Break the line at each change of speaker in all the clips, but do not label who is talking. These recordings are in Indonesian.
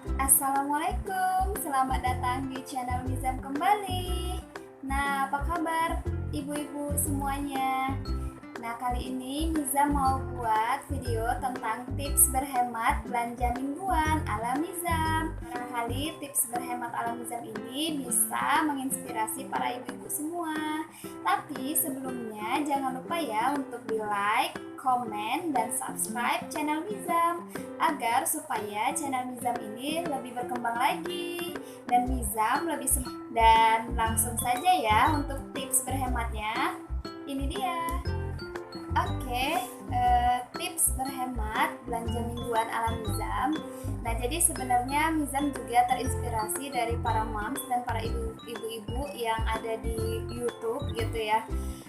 Assalamualaikum, selamat datang di channel Mizam kembali. Nah, apa kabar ibu-ibu semuanya? Nah, kali ini Mizam mau buat video tentang tips berhemat belanja mingguan ala Mizam. Barangkali tips berhemat ala Mizam ini bisa menginspirasi para ibu-ibu semua. Tapi sebelumnya jangan lupa ya untuk di like, komen, dan subscribe channel Mizam agar supaya channel Mizam ini lebih berkembang lagi dan Mizam lebih semangat. Dan langsung saja ya untuk tips berhematnya. Ini dia. Oke, tips berhemat belanja mingguan ala Mizam. Nah, jadi sebenarnya Mizam juga terinspirasi dari para moms dan para ibu-ibu yang ada di YouTube gitu ya.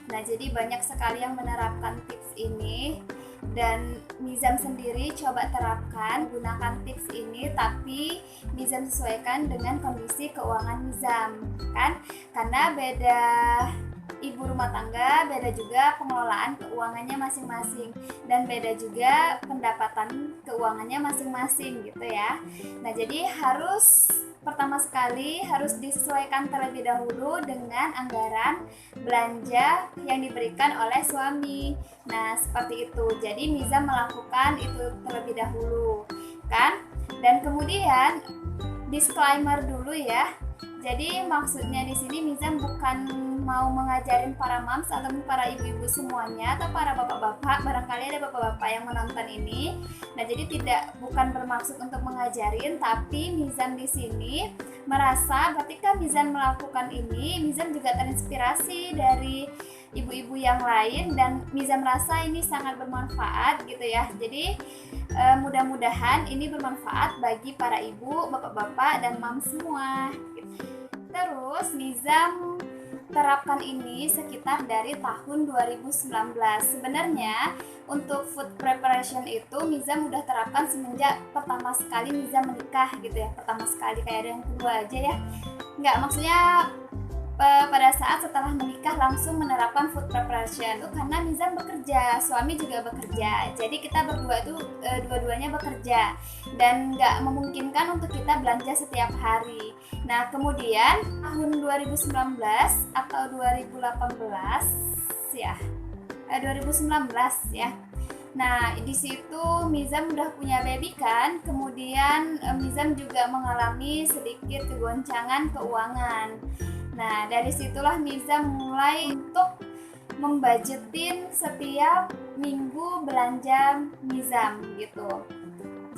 Nah, jadi banyak sekali yang menerapkan tips ini dan Mizam sendiri coba terapkan gunakan tips ini, tapi Mizam sesuaikan dengan kondisi keuangan Mizam kan, karena beda ibu rumah tangga, beda juga pengelolaan keuangannya masing-masing dan beda juga pendapatan keuangannya masing-masing gitu ya. Nah, jadi pertama sekali harus disesuaikan terlebih dahulu dengan anggaran belanja yang diberikan oleh suami. Nah, seperti itu. Jadi Mizam melakukan itu terlebih dahulu kan. Dan kemudian disclaimer dulu ya. Jadi maksudnya di sini Mizam bukan mau mengajarin para moms atau para ibu-ibu semuanya atau para bapak-bapak, barangkali ada bapak-bapak yang menonton ini. Nah, jadi bukan bermaksud untuk mengajarin, tapi Mizam di sini merasa ketika Mizam melakukan ini, Mizam juga terinspirasi dari ibu-ibu yang lain dan Mizam rasa ini sangat bermanfaat gitu ya. Jadi mudah-mudahan ini bermanfaat bagi para ibu, bapak-bapak, dan mam semua. Terus Mizam terapkan ini sekitar dari tahun 2019. Sebenarnya untuk food preparation itu Mizam udah terapkan semenjak pertama sekali Mizam menikah gitu ya. Pertama sekali, kayak ada yang kedua aja ya. Enggak, maksudnya pada saat setelah menikah langsung menerapkan food preparation itu karena Mizam bekerja, suami juga bekerja, jadi kita berdua itu dua-duanya bekerja dan nggak memungkinkan untuk kita belanja setiap hari. Nah, kemudian tahun 2019 atau 2018 ya, 2019 ya. Nah, di situ Mizam udah punya baby kan, kemudian Mizam juga mengalami sedikit kegoncangan keuangan. Nah, dari situlah Mizam mulai untuk membudgetin setiap minggu belanja Mizam gitu.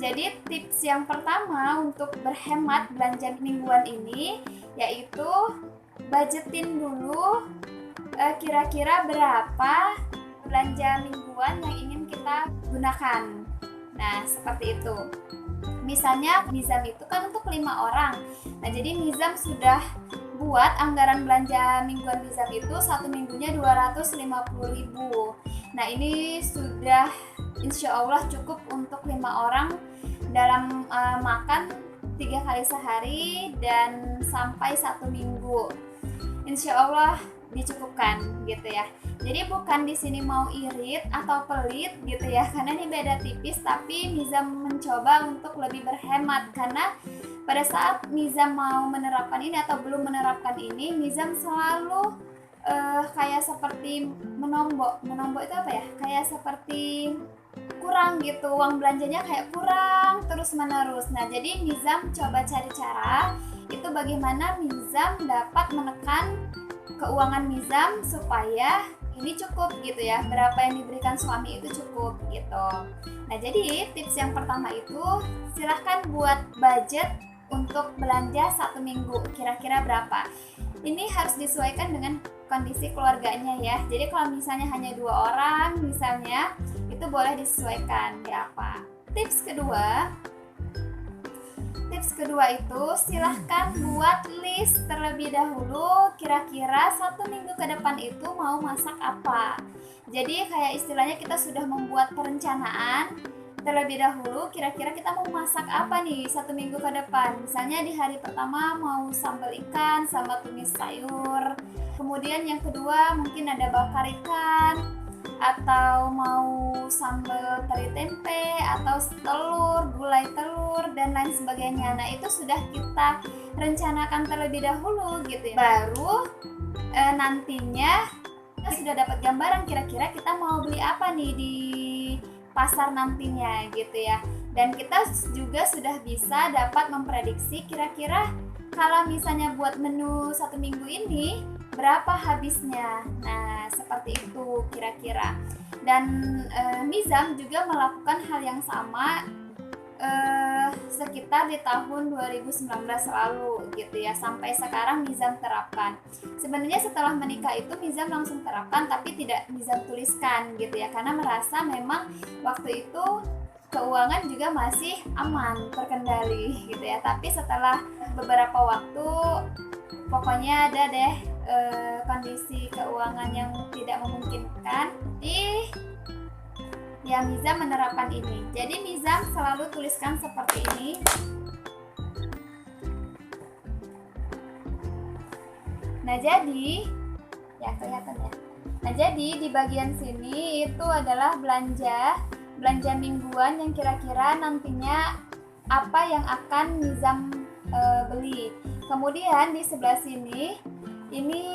Jadi tips yang pertama untuk berhemat belanja mingguan ini yaitu budgetin dulu kira-kira berapa belanja mingguan yang ingin kita gunakan. Nah, seperti itu. Misalnya Mizam itu kan untuk 5 orang. Nah, jadi Mizam sudah buat anggaran belanja mingguan Mizam itu satu minggunya 250.000. Nah, ini sudah insya Allah cukup untuk 5 orang dalam makan 3 kali sehari dan sampai 1 minggu. Insya Allah dicukupkan gitu ya. Jadi bukan di sini mau irit atau pelit gitu ya, karena ini beda tipis, tapi Mizam mencoba untuk lebih berhemat karena pada saat Mizam mau menerapkan ini atau belum menerapkan ini, Mizam selalu kayak seperti menombok itu apa ya? Kayak seperti kurang gitu, uang belanjanya kayak kurang terus menerus. Nah, jadi Mizam coba cari cara itu bagaimana Mizam dapat menekan keuangan Mizam supaya ini cukup gitu ya, berapa yang diberikan suami itu cukup gitu. Nah, jadi tips yang pertama itu silahkan buat budget untuk belanja 1 minggu kira-kira berapa. Ini harus disesuaikan dengan kondisi keluarganya ya. Jadi kalau misalnya hanya 2 orang misalnya, itu boleh disesuaikan berapa. Tips kedua itu silahkan buat list terlebih dahulu kira-kira 1 minggu ke depan itu mau masak apa. Jadi kayak istilahnya kita sudah membuat perencanaan terlebih dahulu, kira-kira kita mau masak apa nih 1 minggu ke depan. Misalnya di hari pertama mau sambal ikan sama tumis sayur, kemudian yang kedua mungkin ada bakar ikan, atau mau sambal teri tempe atau telur, gulai telur dan lain sebagainya. Nah, itu sudah kita rencanakan terlebih dahulu gitu ya. Baru nantinya kita sudah dapat gambaran kira-kira kita mau beli apa nih di pasar nantinya gitu ya. Dan kita juga sudah bisa dapat memprediksi kira-kira kalau misalnya buat menu 1 minggu ini berapa habisnya. Nah, seperti itu kira-kira. Dan Nizam juga melakukan hal yang sama sekitar di tahun 2019 lalu gitu ya, sampai sekarang Nizam terapkan. Sebenarnya setelah menikah itu Nizam langsung terapkan, tapi tidak Nizam tuliskan gitu ya, karena merasa memang waktu itu keuangan juga masih aman, terkendali gitu ya. Tapi setelah beberapa waktu pokoknya ada deh kondisi keuangan yang tidak memungkinkan, yang Nizam menerapkan ini. Jadi Nizam selalu tuliskan seperti ini. Nah, jadi ya kelihatan ya. Nah, jadi di bagian sini itu adalah belanja mingguan yang kira-kira nantinya apa yang akan Nizam beli. Kemudian di sebelah sini ini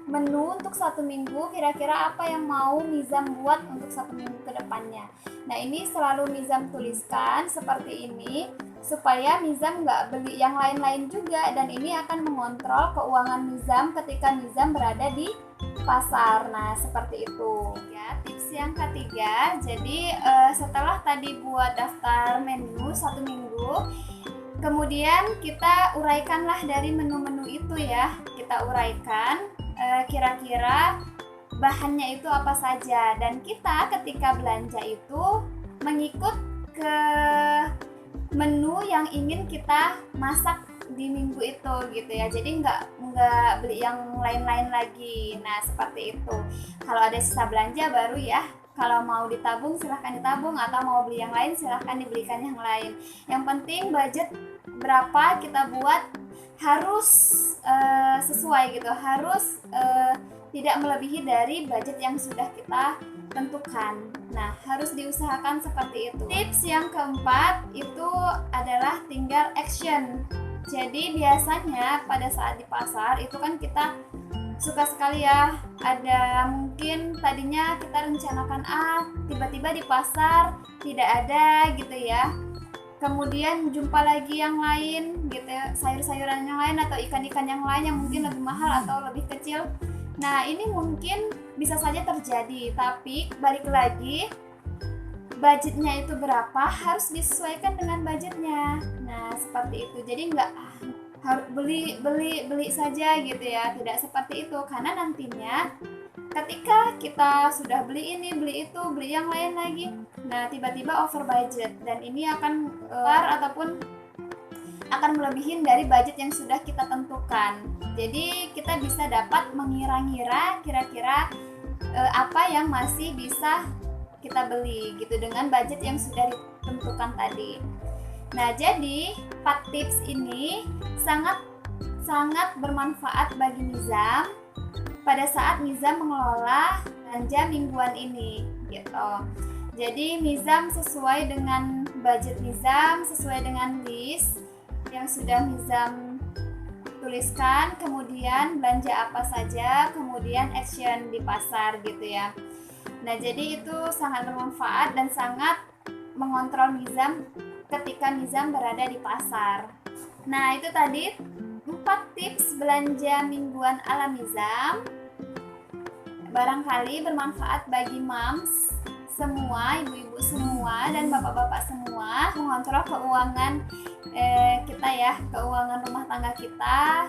menu untuk 1 minggu, kira-kira apa yang mau Nizam buat untuk 1 minggu ke depannya. Nah, ini selalu Nizam tuliskan seperti ini supaya Nizam nggak beli yang lain-lain juga, dan ini akan mengontrol keuangan Nizam ketika Nizam berada di pasar. Nah, seperti itu ya. Tips yang ketiga, jadi setelah tadi buat daftar menu 1 minggu, kemudian kita uraikanlah dari menu-menu itu ya. Kita uraikan kira-kira bahannya itu apa saja, dan kita ketika belanja itu mengikut ke menu yang ingin kita masak di minggu itu gitu ya. Jadi nggak beli yang lain-lain lagi. Nah, seperti itu. Kalau ada sisa belanja baru ya, kalau mau ditabung silahkan ditabung, atau mau beli yang lain silahkan dibelikan yang lain. Yang penting budget berapa kita buat harus sesuai gitu, harus tidak melebihi dari budget yang sudah kita tentukan. Nah, harus diusahakan seperti itu. Tips yang keempat itu adalah tinggal action. Jadi biasanya pada saat di pasar itu kan kita suka sekali ya, ada mungkin tadinya kita rencanakan tiba-tiba di pasar tidak ada gitu ya. Kemudian jumpa lagi yang lain gitu ya, sayur-sayuran yang lain atau ikan-ikan yang lain yang mungkin lebih mahal atau lebih kecil. Nah, ini mungkin bisa saja terjadi, tapi balik lagi budgetnya itu berapa harus disesuaikan dengan budgetnya. Nah, seperti itu. Jadi nggak harus beli saja gitu ya, tidak seperti itu, karena nantinya ketika kita sudah beli ini, beli itu, beli yang lain lagi, nah tiba-tiba over budget, dan ini akan ataupun akan melebihin dari budget yang sudah kita tentukan. Jadi kita bisa dapat mengira-ngira kira-kira apa yang masih bisa kita beli gitu dengan budget yang sudah ditentukan tadi. Nah, jadi 4 tips ini sangat bermanfaat bagi Nizam pada saat Nizam mengelola belanja mingguan ini gitu. Jadi Nizam sesuai dengan budget Nizam, sesuai dengan list yang sudah Nizam tuliskan, kemudian belanja apa saja, kemudian action di pasar gitu ya. Nah, jadi itu sangat bermanfaat dan sangat mengontrol Nizam ketika Nizam berada di pasar. Nah, itu tadi 4 tips belanja mingguan ala Nizam. Barangkali bermanfaat bagi moms semua, ibu-ibu semua, dan bapak-bapak semua mengontrol keuangan kita ya, keuangan rumah tangga kita,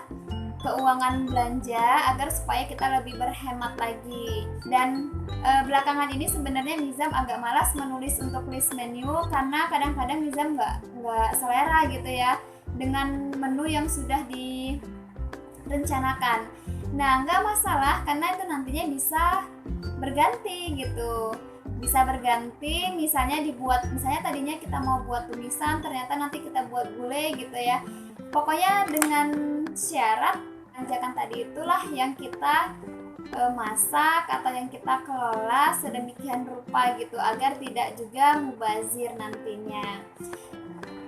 keuangan belanja, agar supaya kita lebih berhemat lagi. Dan belakangan ini sebenarnya Nizam agak malas menulis untuk list menu, karena kadang-kadang Nizam nggak selera gitu ya dengan menu yang sudah direncanakan. Nah, nggak masalah, karena itu nantinya bisa berganti gitu. Bisa berganti, misalnya tadinya kita mau buat tumisan, ternyata nanti kita buat gulai gitu ya. Pokoknya dengan syarat ajakan tadi itulah yang kita masak atau yang kita kelola sedemikian rupa gitu agar tidak juga mubazir nantinya.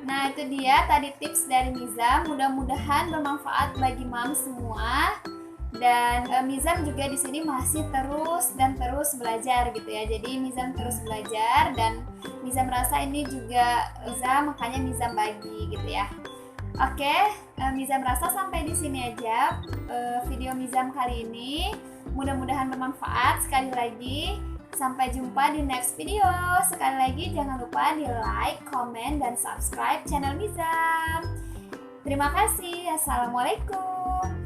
Nah, itu dia tadi tips dari Nizam. Mudah-mudahan bermanfaat bagi mam semua. Dan Mizam juga di sini masih terus belajar gitu ya. Jadi Mizam terus belajar dan Mizam merasa ini juga Mizam, makanya Mizam bagi gitu ya. Oke, Mizam rasa sampai di sini aja video Mizam kali ini. Mudah-mudahan bermanfaat. Sekali lagi sampai jumpa di next video. Sekali lagi jangan lupa di like, comment, dan subscribe channel Mizam. Terima kasih. Assalamualaikum.